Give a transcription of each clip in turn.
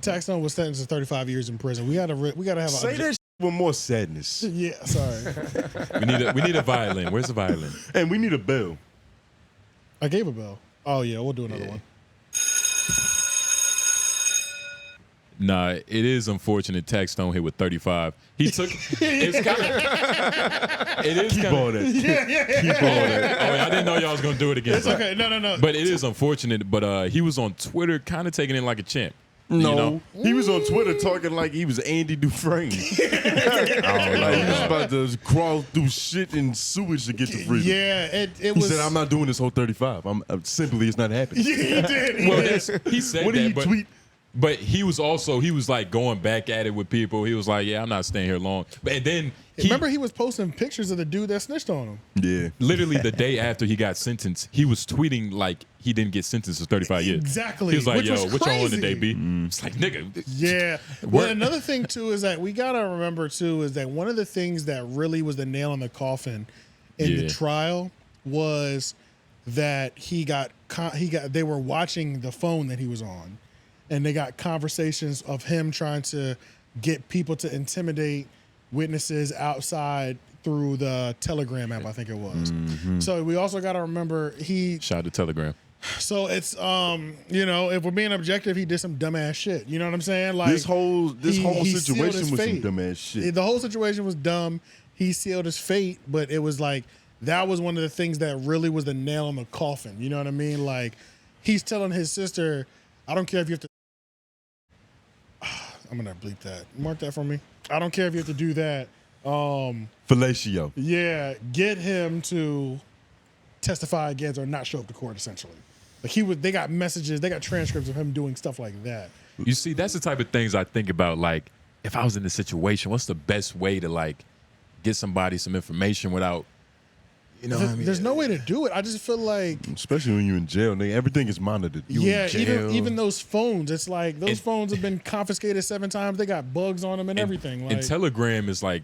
Taxstone was sentenced to 35 years in prison. We gotta have Say that with more sadness. Yeah, sorry. we need a violin. Where's the violin? And we need a bell. I gave a bell. Oh yeah, we'll do another one. Nah, it is unfortunate Taxstone hit with 35. He took it's kind of it is Keep kind on of it. Yeah. keep on it. Oh, I didn't know y'all was gonna do it again. It's okay. No. But it is unfortunate. But he was on Twitter, kind of taking it like a champ. No, You know? he was on Twitter talking like he was Andy Dufresne. Like he was about to crawl through shit and sewage to get to freedom. Yeah, it He was. said, "I'm not doing this whole 35. I'm simply it's not happening." Yeah, he did. Well, he said What that, did he but, tweet? but he was like going back at it with people. He was like, "Yeah, I'm not staying here long." And then Remember, he was posting pictures of the dude that snitched on him. Yeah, literally the day after he got sentenced, he was tweeting like he didn't get sentenced to 35 years. Exactly. He was like, Which "Yo, was what y'all on today, crazy. B?" It's like, nigga. Yeah. Well, another thing too is that we gotta remember too is that one of the things that really was the nail in the coffin in the trial was that they were watching the phone that he was on, and they got conversations of him trying to get people to intimidate witnesses outside through the Telegram app, I think it was. So we also got to remember Shout out to Telegram. So it's if we're being objective, he did some dumbass shit. You know what I'm saying? Like this whole he sealed situation his was some fate. dumbass shit. The whole situation was dumb. He sealed his fate, but it was like that was one of the things that really was the nail in the coffin. You know what I mean? Like he's telling his sister, "I don't care if you have to." I'm gonna bleep that. Mark that for me. I don't care if you have to do that. Fellatio. Yeah, get him to testify against or not show up to court. Essentially, like they got messages, they got transcripts of him doing stuff like that. You see, that's the type of things I think about. Like, if I was in this situation, what's the best way to like get somebody some information without, what I mean? There's no way to do it. I just feel like, Especially when you're in jail, nigga, everything is monitored. You in jail. even those phones, it's like those phones have been confiscated 7 times. They got bugs on them and everything. Like, And Telegram is like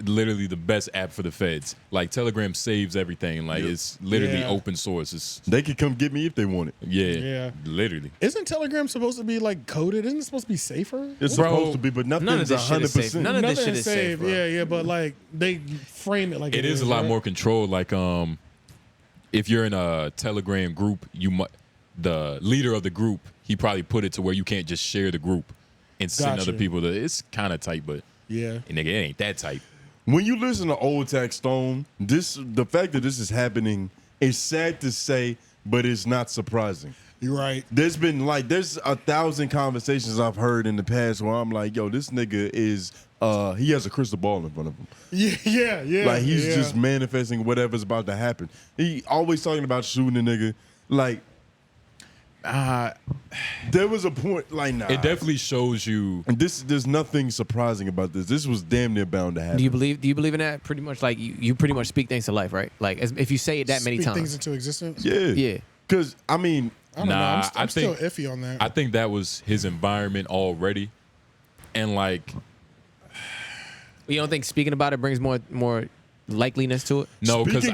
literally the best app for the feds. Like Telegram saves everything. Like it's literally open source. They could come get me if they want it. Yeah. Literally. Isn't Telegram supposed to be like coded? Isn't it supposed to be safer? It's supposed to be, but nothing's 100%. None of this shit is is safe. safe, bro. Yeah, but like they frame it like It is a lot more controlled. Like if you're in a Telegram group, the leader of the group, he probably put it to where you can't just share the group and send Gotcha. other people to. It's kind of tight, but Yeah. nigga, it ain't that tight. When you listen to old Taxstone, the fact that this is happening is sad to say, but it's not surprising. You're right. There's 1,000 conversations I've heard in the past where I'm like, yo, this nigga is he has a crystal ball in front of him. Yeah. Like he's just manifesting whatever's about to happen. He always talking about shooting a nigga. Like there was a point like nah. It definitely shows you. And there's nothing surprising about this. This was damn near bound to happen. Do you believe in that? Pretty much, like you pretty much speak things to life, right? Like if you say it that many Speak times. things into existence. Yeah. Because I mean, I don't know. Nah, I'm still iffy on that. I think that was his environment already, and like, You don't think speaking about it brings more likeliness to it? no, because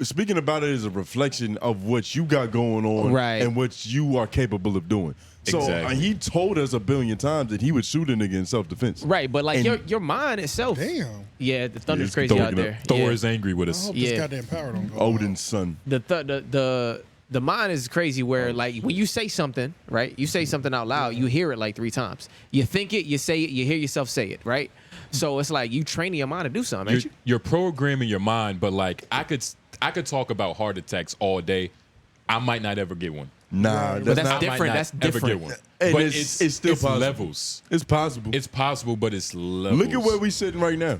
speaking about it is a reflection of what you got going on, Right. and what you are capable of doing. So Exactly. he told us 1 billion times that he would shoot a nigga in self-defense. Right, but like And- your mind itself. Damn. Yeah, the thunder's it's crazy throwing out it there. up. Thor Yeah. is angry with I us. hope Yeah. this goddamn power don't go. Odin's son. The mind is crazy where like when you say something, right? You say something out loud, you hear it like 3 times. You think it, you say it, you hear yourself say it, right? So it's like you training your mind to do something, ain't you? You're programming your mind, but like I could talk about heart attacks all day. I might not ever get one. Nah, But that's not, different. I might not That's ever different. get one. And But it's still possible. levels. It's possible. It's possible, but it's levels. Look at where we sitting right now.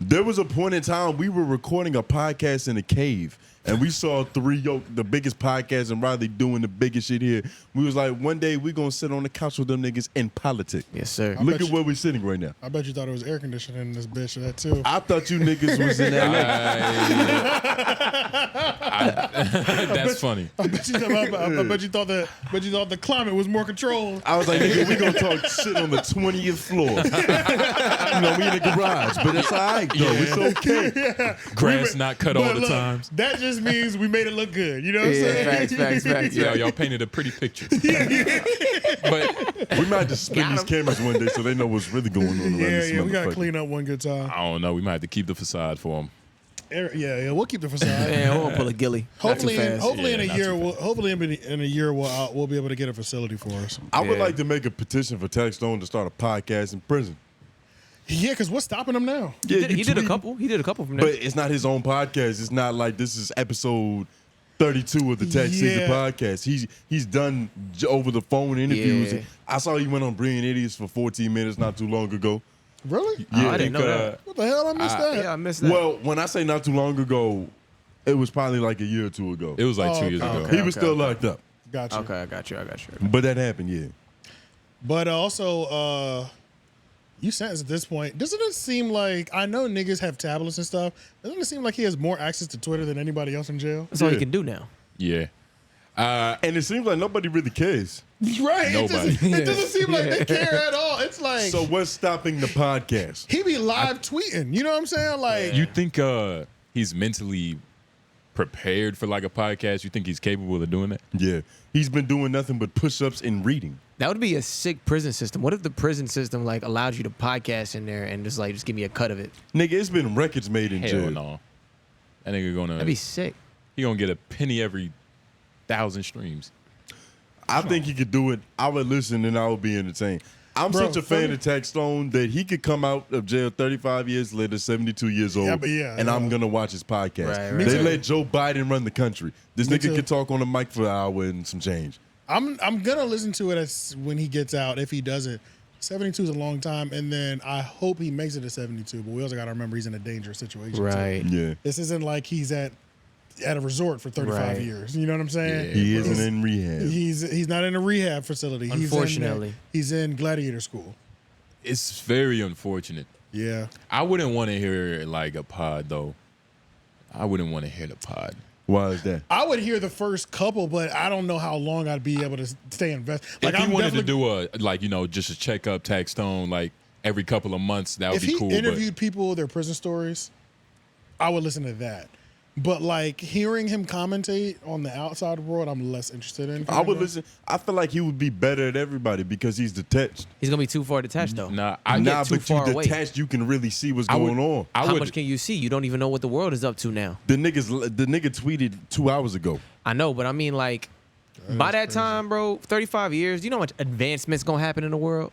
There was a point in time we were recording a podcast in a cave, and we saw the biggest podcast in Raleigh, doing the biggest shit here. We was like, one day we gonna sit on the couch with them niggas and politic. Yes, sir. Look at where we sitting right now. I bet you thought it was air conditioning in this bitch or that too. I thought you niggas was in LA. That's funny. I bet you thought the climate was more controlled. I was like, nigga, we gonna talk shit on the 20th floor. We in the garage, but it's all right though. It's okay. Grass not cut all the Look, times. That just just means we made it look good. You know what I'm saying? Facts. Yeah, y'all painted a pretty picture. But We might have to spin these cameras one day so they know what's really going on. around this Yeah, we gotta motherfucker. clean up one good time. I don't know. We might have to keep the facade for them. Yeah, we'll keep the facade. Man, we'll pull a Gilly. Hopefully, Yeah, in a not year, too in a year, we'll be able to get a facility for us. I would Yeah. like to make a petition for Taxstone to start a podcast in prison. Yeah, because what's stopping him now? Yeah, He did a tweet- couple. He did a couple from there. But it's not his own podcast. It's not like this is episode 32 of the Tax Season Yeah. podcast. He's done over the phone interviews. Yeah. I saw he went on Brilliant Idiots for 14 minutes not too long ago. Really? I didn't know that. What the hell? I missed that. Yeah, I missed that. Well, when I say not too long ago, it was probably like a year or two ago. It was like 2 years okay. ago. He was still locked up. Got you. Okay, I got you. But that happened, yeah. But also, you sentenced at this point. Doesn't it seem like, I know niggas have tablets and stuff. Doesn't it seem like he has more access to Twitter than anybody else in jail? That's all he Yeah. can do now. Yeah. And it seems like nobody really cares. Right. Nobody. It doesn't seem like they care at all. It's like, So what's stopping the podcast? he be live tweeting. You know what I'm saying? Like, You think he's mentally prepared for like a podcast? You think he's capable of doing that? Yeah. He's been doing nothing but push-ups and reading. That would be a sick prison system. What if the prison system like allowed you to podcast in there and just give me a cut of it? Nigga, it's been records made in Hell jail. no. That nigga That'd be sick. he gonna get a penny every 1,000 streams. I think he could do it. I would listen and I would be entertained. I'm Bro, such a fan funny- of Taxstone that he could come out of jail 35 years later, 72 years old, and I'm going to watch his podcast. Right, right. They too. let Joe Biden run the country. This Me nigga too. could talk on the mic for an hour and some change. I'm gonna listen to it when he gets out, if he does it. 72 is a long time, and then I hope he makes it to 72. But we also gotta remember he's in a dangerous situation. too. Right. Yeah. This isn't like he's at a resort for 35 Right. years. You know what I'm saying? Yeah, He isn't in rehab. He's not in a rehab facility. Unfortunately. he's in gladiator school. It's very unfortunate. Yeah. I wouldn't want to hear like a pod though. I wouldn't want to hear the pod. Why is that? I would hear the first couple, but I don't know how long I'd be able to stay invested. If he wanted to do just a checkup Taxstone like every couple of months, that would if be he cool. interviewed people, their prison stories, I would listen to that. But like hearing him commentate on the outside world, I'm less interested in. I would listen. I feel like he would be better at everybody because he's detached. He's gonna be too far detached though. Nah, I get too but far you away. detached, you can really see what's I would- going on. I How would, much can you see? You don't even know what the world is up to now. The nigga tweeted 2 hours ago. I know, but I mean, like, by that time, bro, 35 years, you know how much advancement's gonna happen in the world?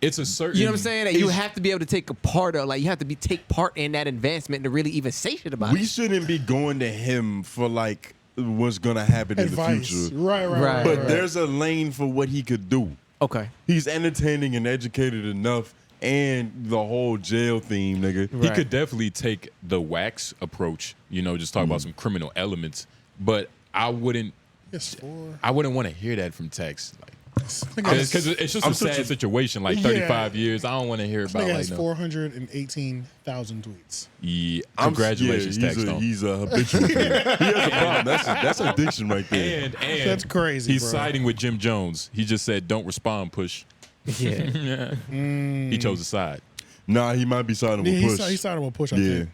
it's a certain. You know what I'm saying? That you have to be able to take a part of, like, you have to take part in that advancement to really even say shit about We it. shouldn't be going to him for like what's gonna happen advice. in the future. Right. But there's a lane for what he could do. Okay. He's entertaining and educated enough, and the whole jail theme, nigga. He Right. could definitely take the wax approach, just talk about some criminal elements. But I wouldn't Yes, four. want to hear that from Tex. Like, This because it's just I'm a such sad a- situation. Like Yeah. 35 years, I don't want to hear about nigga like has no. 418,000 tweets. Yeah, congratulations, yeah, Taxstone. he's a habitual. He has a problem. That's addiction right there. And That's crazy, He's bro. siding with Jim Jones. He just said, "Don't respond, push." Yeah. He chose a side. Nah, he might be siding Yeah, with Push. he signed him with Push, I Yeah, think.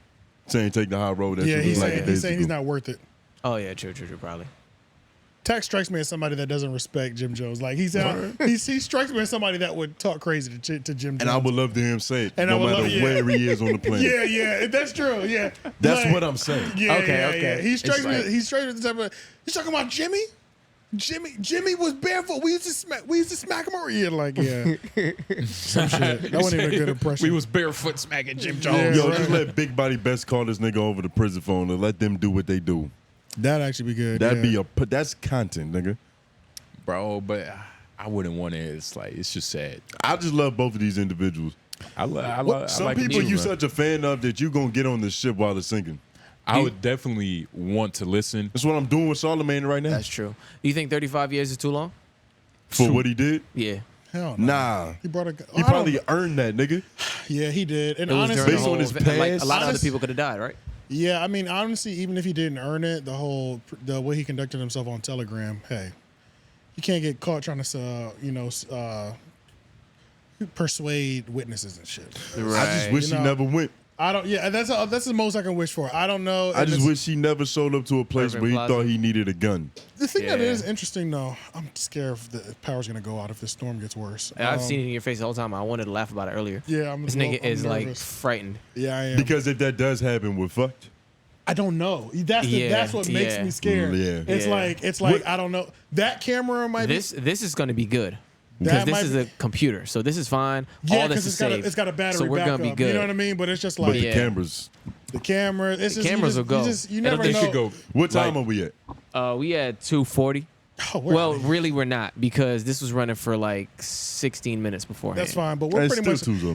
saying take the high road. That Yeah, shit he's was like saying, days he's saying he's ago. not worth it. Oh, yeah, true, probably. Tax strikes me as somebody that doesn't respect Jim Jones. Like he strikes me as somebody that would talk crazy to Jim Jones. And I would love to hear him say it, And I no would matter love- yeah. where he is on the planet. Yeah, that's true. Yeah, That's Like, what I'm saying. Yeah, Okay. yeah. He strikes me. like- He strikes me the type of. You talking about Jimmy? Jimmy was barefoot. We used to smack him over. Yeah, like yeah. Some shit. That wasn't even a good impression. We was barefoot smacking Jim Yeah. Jones. Yo, right. just let Big Body Best call this nigga over the prison phone and let them do what they do. That'd actually be good. That'd yeah. that's content, nigga. Bro, but I wouldn't want it. It's just sad. I just love both of these individuals. Some like people them you too, man. such a fan of that you gonna get on this ship while it's sinking. I would definitely want to listen. That's what I'm doing with Charlamagne right now. That's true. You think 35 years is too long? For what he did? Yeah. Hell no. Nah. He brought a. He probably earned that, nigga. Yeah, he did. And It was honestly, during based the on whole his event, like, a past- lot of other honest- people could have died, right? yeah, I mean, honestly, even if he didn't earn it, the way he conducted himself on Telegram, hey, you can't get caught trying to, persuade witnesses and shit. I just wish he never went. I don't. Yeah, that's the most I can wish for. I don't know. I just wish he never showed up to a place where he thought he needed a gun. The thing that is interesting, though, I'm scared if the power's gonna go out if the storm gets worse. I've seen it in your face the whole time. I wanted to laugh about it earlier. Yeah, this nigga is like frightened. Yeah, I am. Because if that does happen, we're fucked. I don't know. That's what makes me scared. Yeah. It's like I don't know. That camera might this is gonna be good. That Because this is a computer, so this is fine. All this is safe. It's got a battery so we're backup. gonna be good. You know what I mean? But it's just But like the cameras. the camera. It's just, cameras will go. You never know. Could go. What time are we at? We had 2:40. Oh, we're Well, out. really, we're not because this was running for like 16 minutes beforehand. That's fine. But we're It's pretty much still 2 of them.